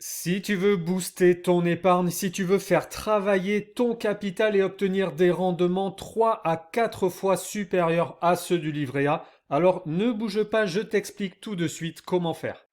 Si tu veux booster ton épargne, si tu veux faire travailler ton capital et obtenir des rendements 3 à 4 fois supérieurs à ceux du livret A, alors ne bouge pas, je t'explique tout de suite comment faire.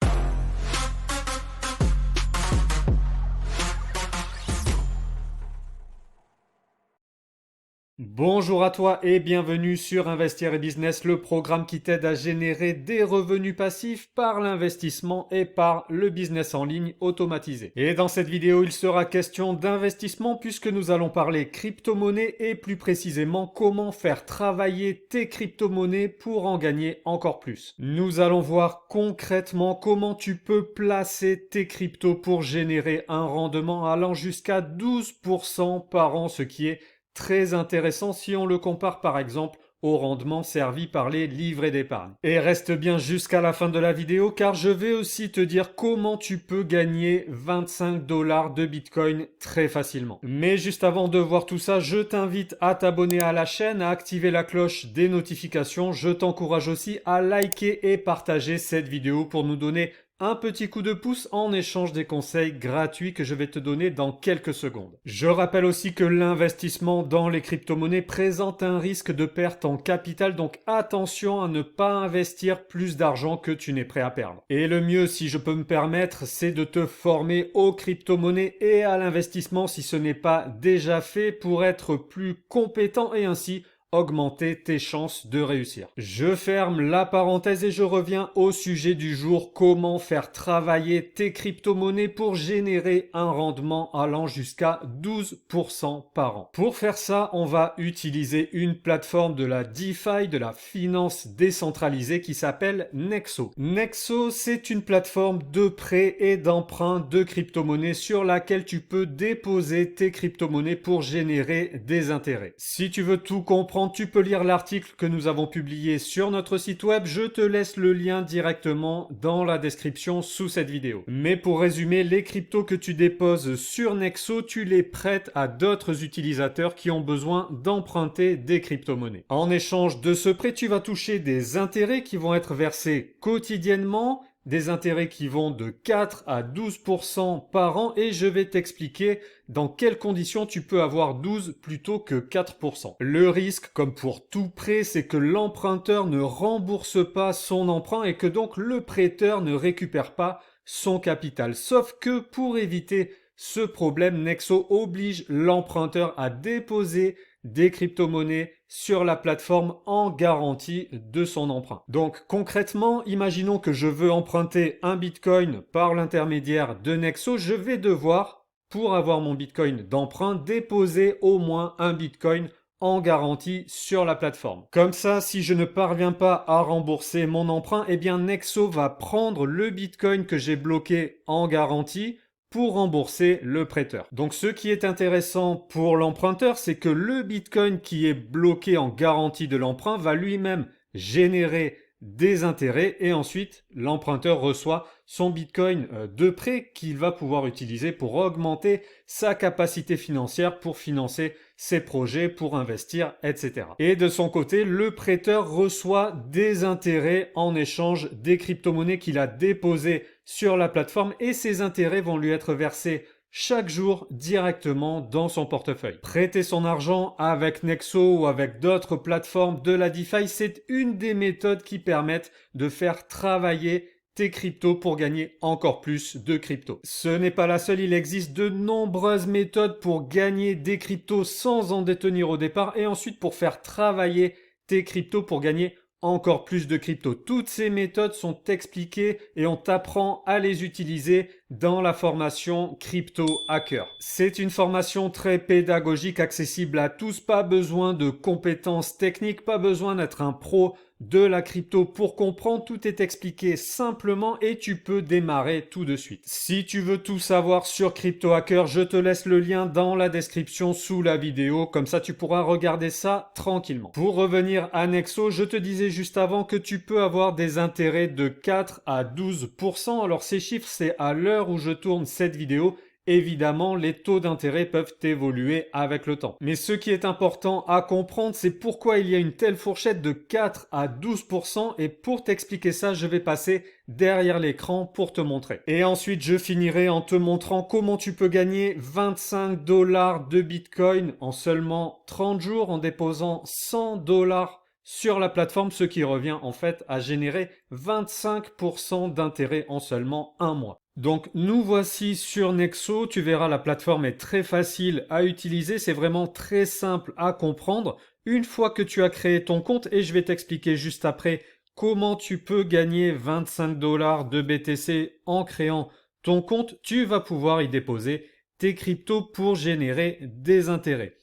Bonjour à toi et bienvenue sur Investir et Business, le programme qui t'aide à générer des revenus passifs par l'investissement et par le business en ligne automatisé. Et dans cette vidéo, il sera question d'investissement puisque nous allons parler crypto-monnaie et plus précisément comment faire travailler tes crypto-monnaies pour en gagner encore plus. Nous allons voir concrètement comment tu peux placer tes cryptos pour générer un rendement allant jusqu'à 12% par an, ce qui est très intéressant si on le compare par exemple au rendement servi par les livrets d'épargne. Et reste bien jusqu'à la fin de la vidéo car je vais aussi te dire comment tu peux gagner 25 dollars de Bitcoin très facilement. Mais juste avant de voir tout ça, je t'invite à t'abonner à la chaîne, à activer la cloche des notifications. Je t'encourage aussi à liker et partager cette vidéo pour nous donner un petit coup de pouce en échange des conseils gratuits que je vais te donner dans quelques secondes. Je rappelle aussi que l'investissement dans les crypto-monnaies présente un risque de perte en capital, donc attention à ne pas investir plus d'argent que tu n'es prêt à perdre. Et le mieux, si je peux me permettre, c'est de te former aux crypto-monnaies et à l'investissement si ce n'est pas déjà fait pour être plus compétent et ainsi augmenter tes chances de réussir. Je ferme la parenthèse et je reviens au sujet du jour, comment faire travailler tes crypto-monnaies pour générer un rendement allant jusqu'à 12% par an. Pour faire ça, on va utiliser une plateforme de la DeFi, de la finance décentralisée qui s'appelle Nexo. Nexo, c'est une plateforme de prêt et d'emprunt de crypto-monnaies sur laquelle tu peux déposer tes crypto-monnaies pour générer des intérêts. Si tu veux tout comprendre, tu peux lire l'article que nous avons publié sur notre site web. Je te laisse le lien directement dans la description sous cette vidéo. Mais pour résumer, les cryptos que tu déposes sur Nexo, tu les prêtes à d'autres utilisateurs qui ont besoin d'emprunter des crypto-monnaies. En échange de ce prêt, tu vas toucher des intérêts qui vont être versés quotidiennement, des intérêts qui vont de 4 à 12% par an et je vais t'expliquer dans quelles conditions tu peux avoir 12 plutôt que 4%. Le risque, comme pour tout prêt, c'est que l'emprunteur ne rembourse pas son emprunt et que donc le prêteur ne récupère pas son capital. Sauf que pour éviter ce problème, Nexo oblige l'emprunteur à déposer des crypto-monnaies sur la plateforme en garantie de son emprunt. Donc concrètement, imaginons que je veux emprunter un Bitcoin par l'intermédiaire de Nexo, je vais devoir, pour avoir mon Bitcoin d'emprunt, déposer au moins un Bitcoin en garantie sur la plateforme. Comme ça, si je ne parviens pas à rembourser mon emprunt, eh bien Nexo va prendre le Bitcoin que j'ai bloqué en garantie pour rembourser le prêteur. Donc ce qui est intéressant pour l'emprunteur, c'est que le Bitcoin qui est bloqué en garantie de l'emprunt va lui-même générer des intérêts et ensuite l'emprunteur reçoit son Bitcoin de prêt qu'il va pouvoir utiliser pour augmenter sa capacité financière pour financer ses projets, pour investir, etc. Et de son côté, le prêteur reçoit des intérêts en échange des crypto-monnaies qu'il a déposées sur la plateforme et ces intérêts vont lui être versés chaque jour directement dans son portefeuille. Prêter son argent avec Nexo ou avec d'autres plateformes de la DeFi, c'est une des méthodes qui permettent de faire travailler tes cryptos pour gagner encore plus de cryptos. Ce n'est pas la seule, il existe de nombreuses méthodes pour gagner des cryptos sans en détenir au départ et ensuite pour faire travailler tes cryptos pour gagner encore plus de cryptos. Toutes ces méthodes sont expliquées et on t'apprend à les utiliser dans la formation Crypto Hacker. C'est une formation très pédagogique, accessible à tous, pas besoin de compétences techniques, pas besoin d'être un pro de la crypto pour comprendre, tout est expliqué simplement et tu peux démarrer tout de suite. Si tu veux tout savoir sur Crypto Hacker, je te laisse le lien dans la description sous la vidéo, comme ça tu pourras regarder ça tranquillement. Pour revenir à Nexo, je te disais juste avant que tu peux avoir des intérêts de 4 à 12%. Alors ces chiffres, c'est à l'heure où je tourne cette vidéo Évidemment, les taux d'intérêt peuvent évoluer avec le temps. Mais ce qui est important à comprendre, c'est pourquoi il y a une telle fourchette de 4 à 12%. Et pour t'expliquer ça, je vais passer derrière l'écran pour te montrer. Et ensuite, je finirai en te montrant comment tu peux gagner 25 $ de Bitcoin en seulement 30 jours en déposant 100 $ sur la plateforme, ce qui revient en fait à générer 25% d'intérêt en seulement un mois. Donc nous voici sur Nexo, tu verras la plateforme est très facile à utiliser, c'est vraiment très simple à comprendre. Une fois que tu as créé ton compte, et je vais t'expliquer juste après comment tu peux gagner 25 $ de BTC en créant ton compte, tu vas pouvoir y déposer tes cryptos pour générer des intérêts.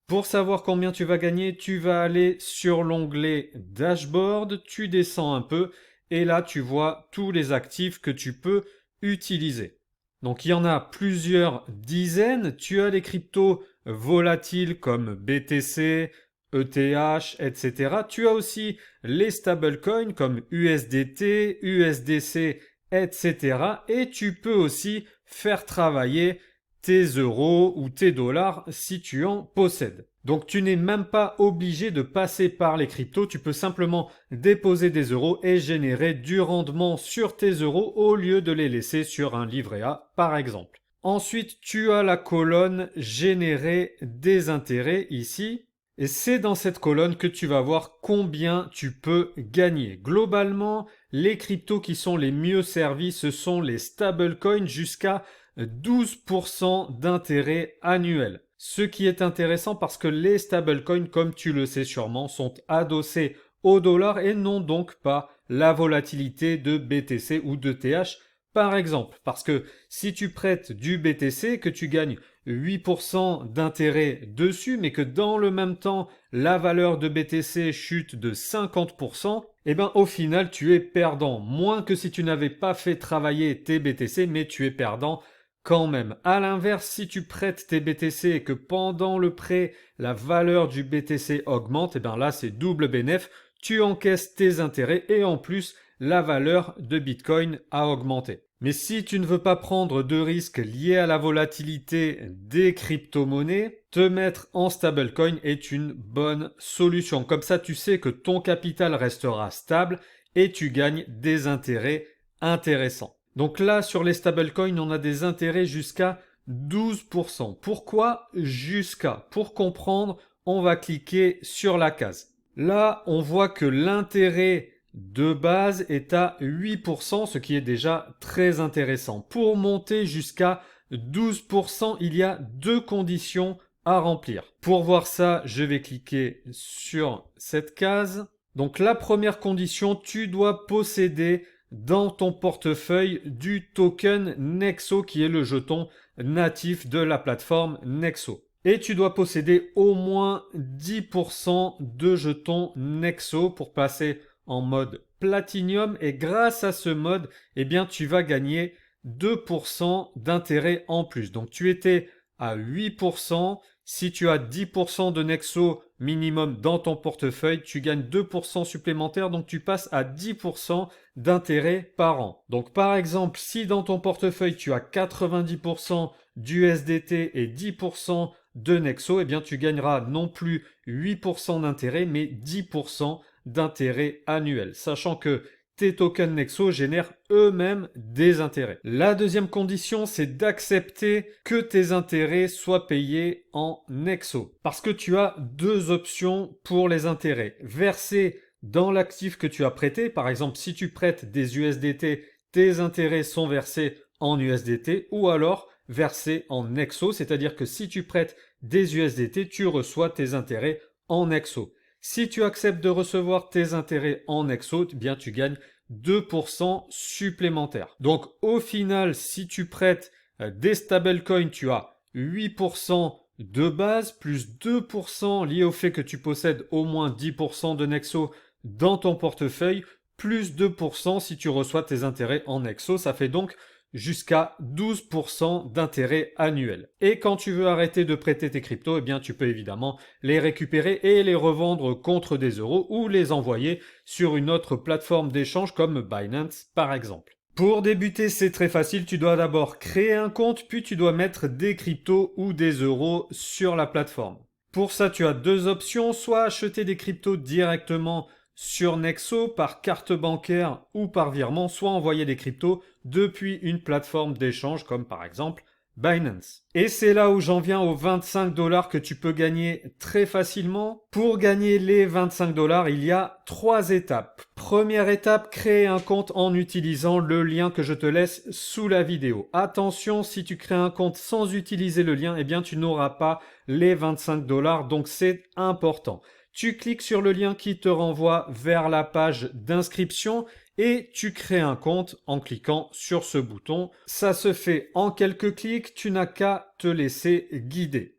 Pour savoir combien tu vas gagner, tu vas aller sur l'onglet Dashboard, tu descends un peu et là tu vois tous les actifs que tu peux utiliser. Donc il y en a plusieurs dizaines. Tu as les cryptos volatiles comme BTC, ETH, etc. Tu as aussi les stablecoins comme USDT, USDC, etc. Et tu peux aussi faire travailler tes euros ou tes dollars si tu en possèdes. Donc tu n'es même pas obligé de passer par les cryptos, tu peux simplement déposer des euros et générer du rendement sur tes euros au lieu de les laisser sur un livret A par exemple. Ensuite, tu as la colonne générer des intérêts ici. Et c'est dans cette colonne que tu vas voir combien tu peux gagner. Globalement, les cryptos qui sont les mieux servis, ce sont les stablecoins jusqu'à 12% d'intérêt annuel. Ce qui est intéressant parce que les stablecoins, comme tu le sais sûrement, sont adossés au dollar et n'ont donc pas la volatilité de BTC ou de TH par exemple. Parce que si tu prêtes du BTC, que tu gagnes 8% d'intérêt dessus, mais que dans le même temps, la valeur de BTC chute de 50%, eh ben au final, tu es perdant. Moins que si tu n'avais pas fait travailler tes BTC, mais tu es perdant quand même. À l'inverse, si tu prêtes tes BTC et que pendant le prêt, la valeur du BTC augmente, eh ben là, c'est double bénéf. Tu encaisses tes intérêts et en plus, la valeur de Bitcoin a augmenté. Mais si tu ne veux pas prendre de risques liés à la volatilité des crypto-monnaies, te mettre en stablecoin est une bonne solution. Comme ça, tu sais que ton capital restera stable et tu gagnes des intérêts intéressants. Donc là, sur les stablecoins, on a des intérêts jusqu'à 12%. Pourquoi jusqu'à? Pour comprendre, on va cliquer sur la case. Là, on voit que l'intérêt de base est à 8%, ce qui est déjà très intéressant. Pour monter jusqu'à 12%, il y a deux conditions à remplir. Pour voir ça, je vais cliquer sur cette case. Donc la première condition, tu dois posséder dans ton portefeuille du token Nexo qui est le jeton natif de la plateforme Nexo. Et tu dois posséder au moins 10% de jetons Nexo pour passer en mode Platinum et grâce à ce mode, eh bien tu vas gagner 2% d'intérêt en plus. Donc tu étais à 8%. Si tu as 10% de Nexo minimum dans ton portefeuille, tu gagnes 2% supplémentaires, donc tu passes à 10% d'intérêt par an. Donc par exemple, si dans ton portefeuille tu as 90% d'USDT et 10% de Nexo, eh bien tu gagneras non plus 8% d'intérêt, mais 10% d'intérêt annuel, sachant que tes tokens Nexo génèrent eux-mêmes des intérêts. La deuxième condition, c'est d'accepter que tes intérêts soient payés en Nexo. Parce que tu as deux options pour les intérêts. Verser dans l'actif que tu as prêté. Par exemple, si tu prêtes des USDT, tes intérêts sont versés en USDT ou alors versés en Nexo. C'est-à-dire que si tu prêtes des USDT, tu reçois tes intérêts en Nexo. Si tu acceptes de recevoir tes intérêts en Nexo, eh bien tu gagnes 2% supplémentaires. Donc au final, si tu prêtes des stablecoins, tu as 8% de base plus 2% lié au fait que tu possèdes au moins 10% de Nexo dans ton portefeuille, plus 2% si tu reçois tes intérêts en Nexo. Ça fait donc jusqu'à 12% d'intérêt annuel. Et quand tu veux arrêter de prêter tes cryptos, eh bien tu peux évidemment les récupérer et les revendre contre des euros ou les envoyer sur une autre plateforme d'échange comme Binance par exemple. Pour débuter, c'est très facile. Tu dois d'abord créer un compte, puis tu dois mettre des cryptos ou des euros sur la plateforme. Pour ça, tu as deux options, soit acheter des cryptos directement sur Nexo par carte bancaire ou par virement, soit envoyer des cryptos depuis une plateforme d'échange comme par exemple Binance. Et c'est là où j'en viens aux 25 $ que tu peux gagner très facilement. Pour gagner les 25 $, il y a 3 étapes. Première étape, créer un compte en utilisant le lien que je te laisse sous la vidéo. Attention, si tu crées un compte sans utiliser le lien, eh bien tu n'auras pas les 25 $, donc c'est important. Tu cliques sur le lien qui te renvoie vers la page d'inscription et tu crées un compte en cliquant sur ce bouton. Ça se fait en quelques clics, tu n'as qu'à te laisser guider.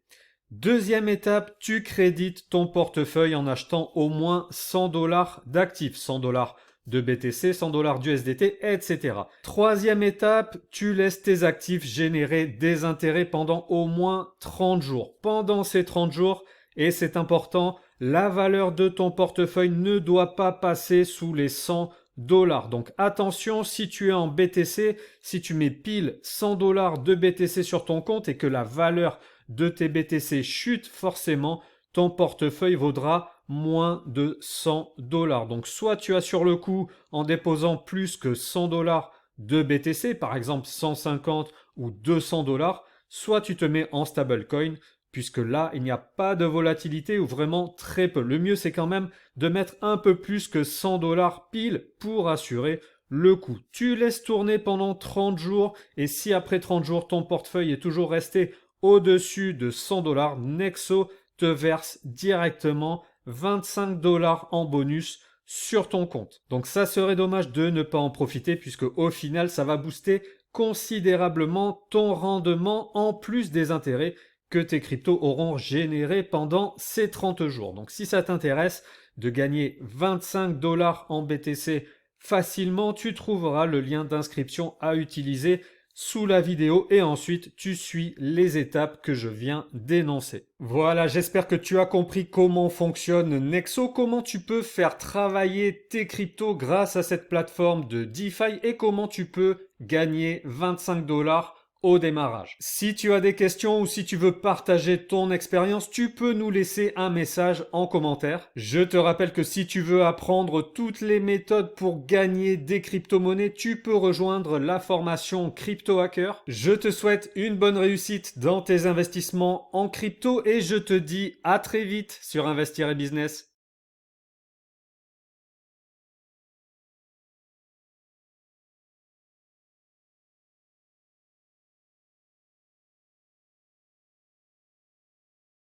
Deuxième étape, tu crédites ton portefeuille en achetant au moins 100 $ d'actifs, 100 $ de BTC, 100 $ d'USDT, etc. Troisième étape, tu laisses tes actifs générer des intérêts pendant au moins 30 jours. Pendant ces 30 jours, et c'est important, la valeur de ton portefeuille ne doit pas passer sous les 100 $. Donc attention, si tu es en BTC, si tu mets pile 100 $ de BTC sur ton compte et que la valeur de tes BTC chute, forcément, ton portefeuille vaudra moins de 100 $. Donc soit tu as sur le coup en déposant plus que 100 $ de BTC, par exemple 150 ou 200 $, soit tu te mets en stablecoin, puisque là, il n'y a pas de volatilité ou vraiment très peu. Le mieux, c'est quand même de mettre un peu plus que 100 $ pile pour assurer le coup. Tu laisses tourner pendant 30 jours et si après 30 jours, ton portefeuille est toujours resté au-dessus de 100 $, Nexo te verse directement 25 $ en bonus sur ton compte. Donc ça serait dommage de ne pas en profiter puisque au final, ça va booster considérablement ton rendement en plus des intérêts que tes cryptos auront généré pendant ces 30 jours. Donc si ça t'intéresse de gagner 25 $ en BTC facilement, tu trouveras le lien d'inscription à utiliser sous la vidéo et ensuite tu suis les étapes que je viens d'énoncer. Voilà, j'espère que tu as compris comment fonctionne Nexo, comment tu peux faire travailler tes cryptos grâce à cette plateforme de DeFi et comment tu peux gagner 25 $ au démarrage. Si tu as des questions ou si tu veux partager ton expérience, tu peux nous laisser un message en commentaire. Je te rappelle que si tu veux apprendre toutes les méthodes pour gagner des crypto-monnaies, tu peux rejoindre la formation Crypto Hacker. Je te souhaite une bonne réussite dans tes investissements en crypto et je te dis à très vite sur Investir et Business.